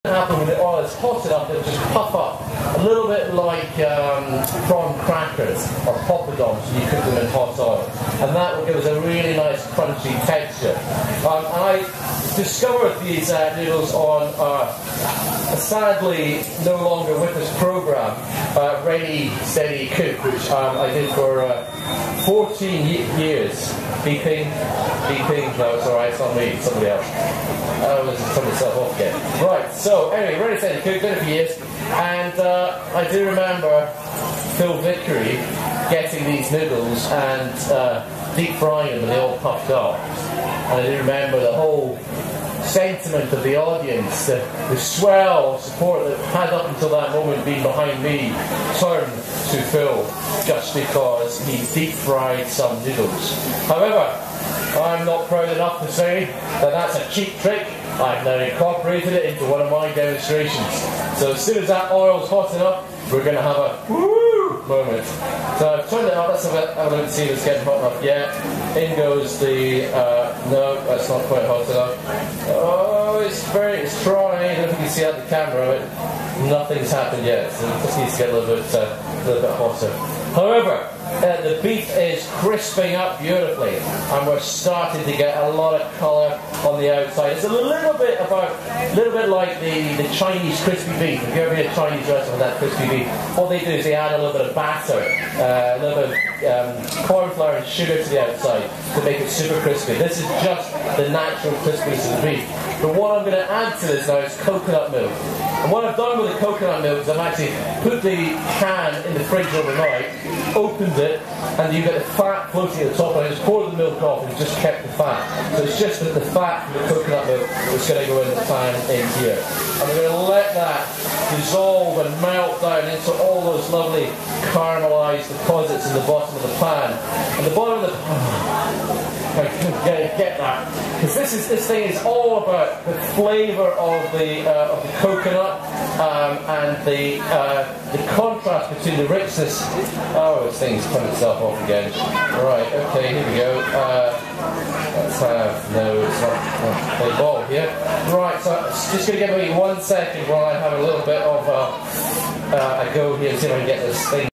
happen when the oil is hot enough, it'll just puff up a little bit like prawn crackers or poppadoms when you cook them in hot oil, and that will give us a really nice crunchy texture. I discovered these noodles on sadly no longer with this program, Ready Steady Cook, which I did for 14 years. Beeping, no, it's alright, it's not me, it's somebody else. I was turning myself off again. Right, so anyway, Ready Steady Cook, did it for years, and I do remember Phil Vickery getting these noodles and deep frying them and they all puffed up. And I do remember the whole sentiment of the audience, the swell of support that had up until that moment been behind me, turned to Phil just because he deep fried some noodles. However, I'm not proud enough to say that that's a cheap trick. I've now incorporated it into one of my demonstrations. So as soon as that oil's hot enough, we're going to have a woo moment. So I've turned it up. Let's have a look and see if it's getting hot enough yet. In goes the no, that's not quite hot enough. Oh, it's trying. I don't know if you can see out the camera, but nothing's happened yet. So it just needs to get a little bit hotter. However, the beef is crisping up beautifully, and we're starting to get a lot of colour on the outside. It's a little bit like the Chinese crispy beef. If you ever been a Chinese restaurant with that crispy beef, what they do is they add a little bit of batter, a little bit of corn flour and sugar to the outside to make it super crispy. This is just the natural crispiness of the beef. But what I'm going to add to this now is coconut milk. And what I've done with the coconut milk is I've actually put the can in the fridge overnight, opened it, and you get the fat floating at the top, and I just poured the milk off and just kept the fat. So it's just that the fat from the coconut milk that's going to go in the pan in here. And we're going to let that dissolve and melt down into all those lovely caramelised deposits in the bottom of the pan. And the bottom of the get that, because this thing is all about the flavour of the coconut and the contrast between the richness. Oh, this thing's turned itself off again. Right, okay, here we go. Let's have it's not play ball here. Right, so just going to give me 1 second while I have a little bit of a go here and see if I can get this thing.